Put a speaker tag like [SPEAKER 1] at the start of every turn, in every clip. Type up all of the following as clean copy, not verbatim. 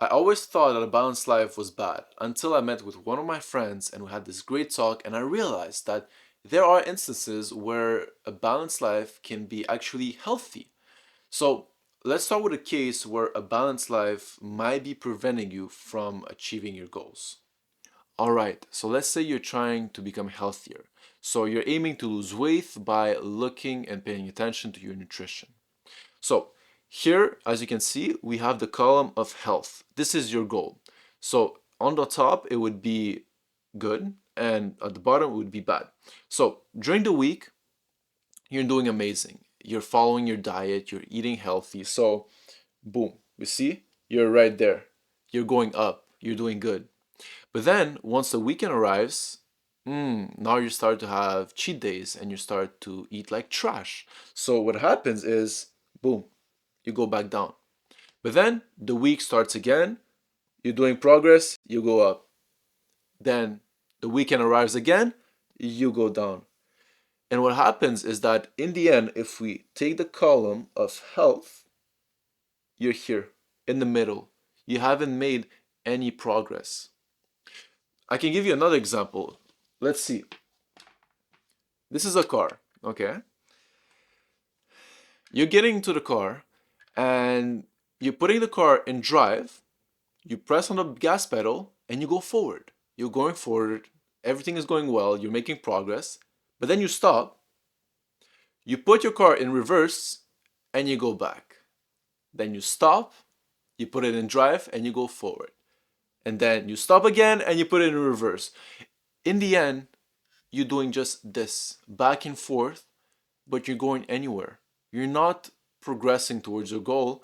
[SPEAKER 1] I always thought that a balanced life was bad until I met with one of my friends and we had this great talk, and I realized that there are instances where a balanced life can be actually healthy. So let's start with a case where a balanced life might be preventing you from achieving your goals. All right, so let's say you're trying to become healthier. So you're aiming to lose weight by looking and paying attention to your nutrition. So here, as you can see, we have the column of health. This is your goal. So on the top, it would be good, and at the bottom, it would be bad. So during the week, you're doing amazing. You're following your diet, you're eating healthy. So, boom, you see, you're right there. You're going up, you're doing good. But then, once the weekend arrives, now you start to have cheat days and you start to eat like trash. So, what happens is, boom, you go back down. But then the week starts again, you're doing progress, you go up. Then the weekend arrives again, you go down. And what happens is that in the end, if we take the column of health, you're here in the middle. You haven't made any progress. I can give you another example. Let's see. This is a car, okay? You're getting into the car and you're putting the car in drive, you press on the gas pedal, and you go forward. You're going forward, everything is going well, you're making progress, but then you stop, you put your car in reverse, and you go back. Then you stop, you put it in drive, and you go forward. And then you stop again, and you put it in reverse. In the end, you're doing just this, back and forth, but you're going anywhere. You're not progressing towards your goal.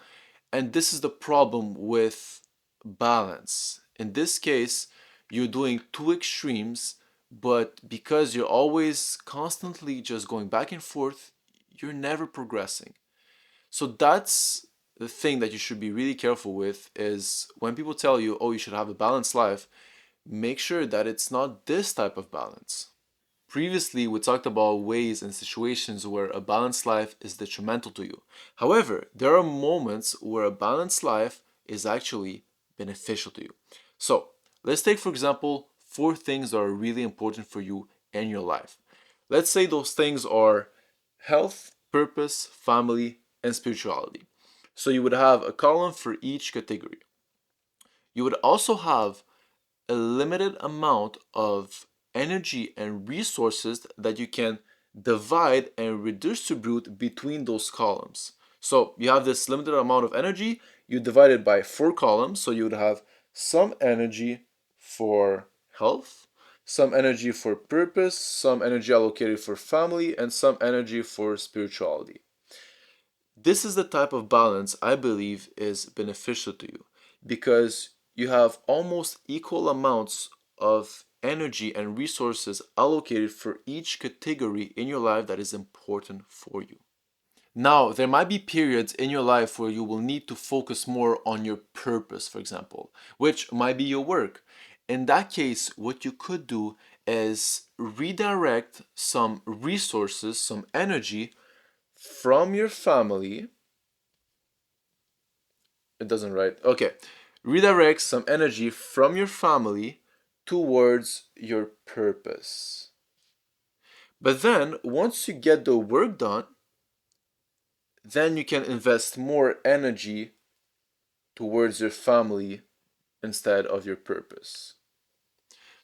[SPEAKER 1] And this is the problem with balance. In this case, you're doing two extremes, but because you're always constantly just going back and forth, you're never progressing. So that's the thing that you should be really careful with is when people tell you, oh, you should have a balanced life, make sure that it's not this type of balance. Previously, we talked about ways and situations where a balanced life is detrimental to you. However, there are moments where a balanced life is actually beneficial to you. So, let's take, for example, four things that are really important for you in your life. Let's say those things are health, purpose, family, and spirituality. So, you would have a column for each category. You would also have a limited amount of energy and resources that you can divide and redistribute between those columns. So you have this limited amount of energy, you divide it by four columns, so you would have some energy for health, some energy for purpose, some energy allocated for family, and some energy for spirituality. This is the type of balance I believe is beneficial to you because you have almost equal amounts of energy and resources allocated for each category in your life that is important for you. Now, there might be periods in your life where you will need to focus more on your purpose, for example, which might be your work. In that case, what you could do is redirect some resources, some energy from your family. It doesn't write. Okay. Redirect some energy from your family towards your purpose. But then, once you get the work done, then you can invest more energy towards your family instead of your purpose.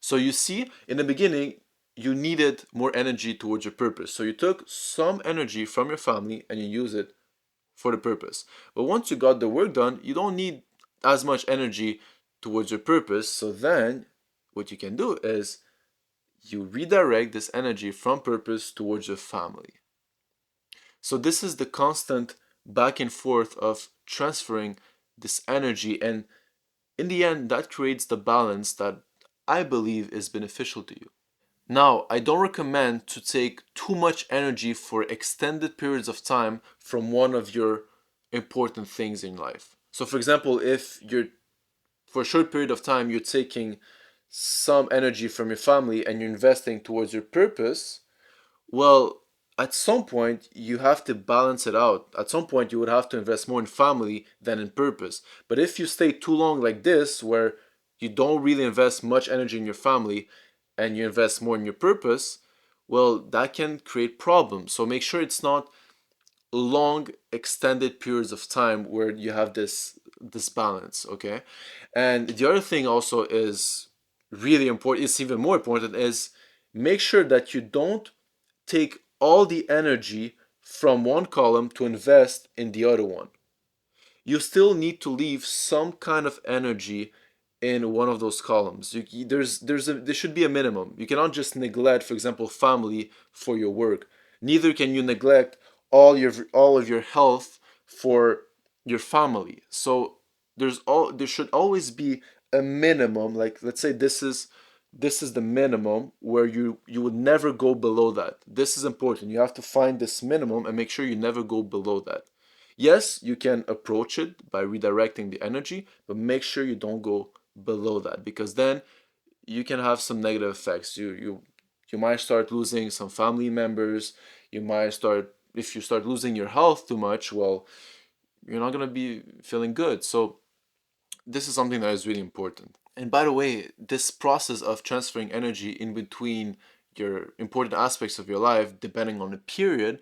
[SPEAKER 1] So you see, in the beginning, you needed more energy towards your purpose. So you took some energy from your family and you use it for the purpose. But once you got the work done, you don't need as much energy towards your purpose. So then what you can do is you redirect this energy from purpose towards your family. So this is the constant back and forth of transferring this energy, and in the end that creates the balance that I believe is beneficial to you. Now, I don't recommend to take too much energy for extended periods of time from one of your important things in life. So, for example, if you're for a short period of time you're taking some energy from your family and you're investing towards your purpose, well, at some point you have to balance it out. At some point you would have to invest more in family than in purpose. But if you stay too long like this, where you don't really invest much energy in your family and you invest more in your purpose, well, that can create problems. So make sure it's not long extended periods of time where you have this balance, okay? And the other thing also is really important, it's even more important, is make sure that you don't take all the energy from one column to invest in the other one. You still need to leave some kind of energy in one of those columns. There should be a minimum. You cannot just neglect, for example, family for your work. Neither can you neglect all of your health for your family. So there should always be a minimum. Like, let's say this is the minimum where you would never go below that. This is important. You have to find this minimum and make sure you never go below that. Yes, you can approach it by redirecting the energy, but make sure you don't go below that, because then you can have some negative effects. You might start losing some family members. You might start If you start losing your health too much, well, you're not going to be feeling good. So this is something that is really important. And by the way, this process of transferring energy in between your important aspects of your life, depending on the period,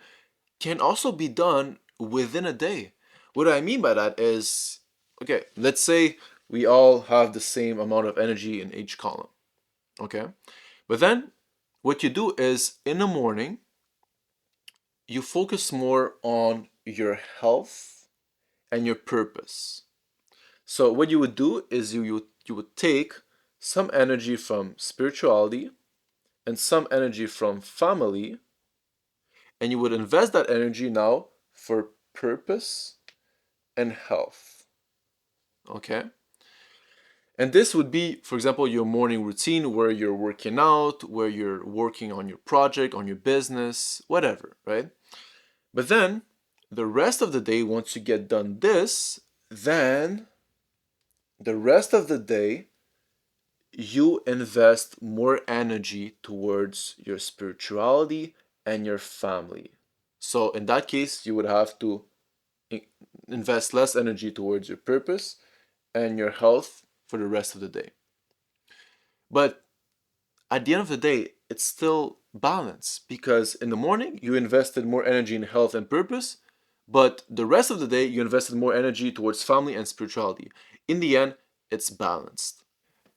[SPEAKER 1] can also be done within a day. What I mean by that is, okay, let's say we all have the same amount of energy in each column, okay? But then what you do is in the morning, you focus more on your health and your purpose. So what you would do is you would take some energy from spirituality and some energy from family, and you would invest that energy now for purpose and health. Okay? And this would be, for example, your morning routine where you're working out, where you're working on your project, on your business, whatever, right? But then the rest of the day, once you get done this, then the rest of the day, you invest more energy towards your spirituality and your family. So in that case, you would have to invest less energy towards your purpose and your health for the rest of the day. But at the end of the day, it's still balance, because in the morning you invested more energy in health and purpose, but the rest of the day you invested more energy towards family and spirituality. In the end, it's balanced.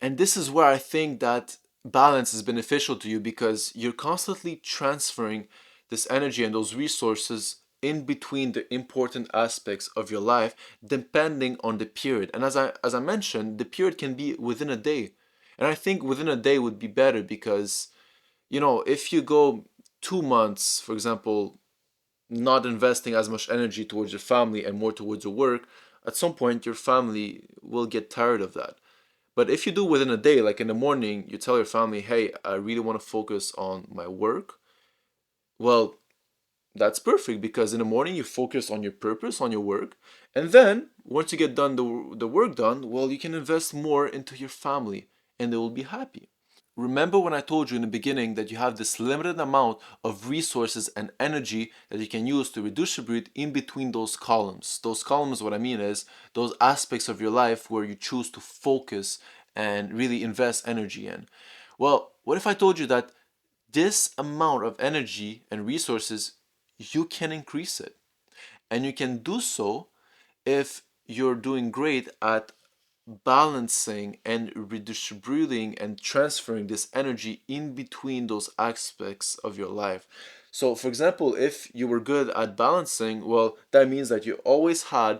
[SPEAKER 1] And this is where I think that balance is beneficial to you, because you're constantly transferring this energy and those resources in between the important aspects of your life depending on the period. And as I mentioned, the period can be within a day. And I think within a day would be better, because if you go 2 months, for example, not investing as much energy towards your family and more towards your work, at some point your family will get tired of that. But if you do within a day, like in the morning, you tell your family, hey, I really want to focus on my work. Well, that's perfect, because in the morning you focus on your purpose, on your work. And then once you get done the work done, well, you can invest more into your family and they will be happy. Remember when I told you in the beginning that you have this limited amount of resources and energy that you can use to redistribute in between those columns. Those columns, what I mean is those aspects of your life where you choose to focus and really invest energy in. Well, what if I told you that this amount of energy and resources, you can increase it? And you can do so if you're doing great at balancing and redistributing and transferring this energy in between those aspects of your life. So, for example, if you were good at balancing, well, that means that you always had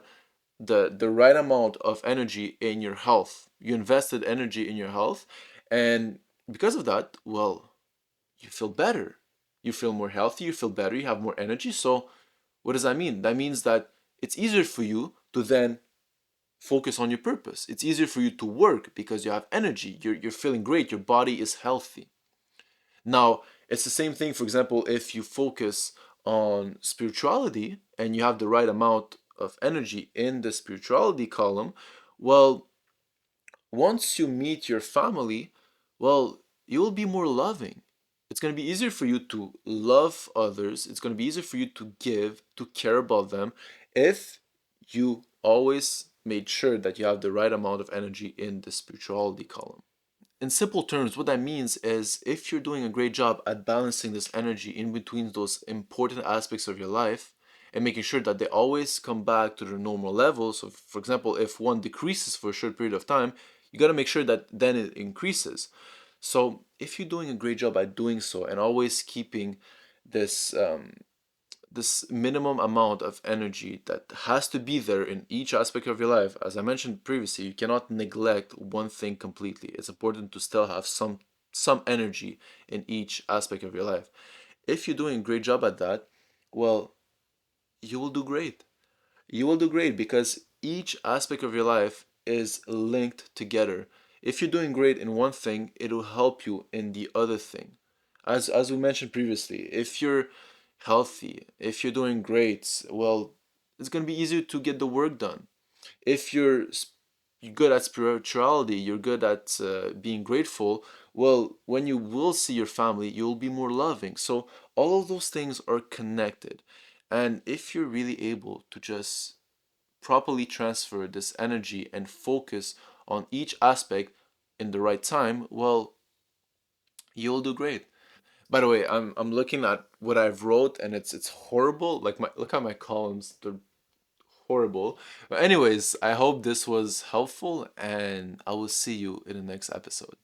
[SPEAKER 1] the right amount of energy in your health. You invested energy in your health, and because of that, well, you feel better. You feel more healthy, you feel better, you have more energy. So, what does that mean? That means that it's easier for you to then focus on your purpose. It's easier for you to work because you have energy. You're feeling great. Your body is healthy. Now, it's the same thing, for example, if you focus on spirituality and you have the right amount of energy in the spirituality column, well, once you meet your family, well, you'll be more loving. It's going to be easier for you to love others. It's going to be easier for you to give, to care about them, if you always made sure that you have the right amount of energy in the spirituality column. In simple terms, what that means is if you're doing a great job at balancing this energy in between those important aspects of your life and making sure that they always come back to their normal level. So, for example, if one decreases for a short period of time, you got to make sure that then it increases. So, if you're doing a great job at doing so and always keeping this this minimum amount of energy that has to be there in each aspect of your life. As I mentioned previously, you cannot neglect one thing completely. It's important to still have some energy in each aspect of your life. If you're doing a great job at that, well, you will do great. You will do great because each aspect of your life is linked together. If you're doing great in one thing, it'll help you in the other thing. As we mentioned previously, if you're healthy, if you're doing great, well, it's going to be easier to get the work done. If you're good at spirituality, you're good at being grateful, well, when you will see your family, you'll be more loving. So all of those things are connected. And if you're really able to just properly transfer this energy and focus on each aspect in the right time, well, you'll do great. By the way, I'm looking at what I've wrote and it's horrible. Like my look at my columns, they're horrible. But anyways, I hope this was helpful and I will see you in the next episode.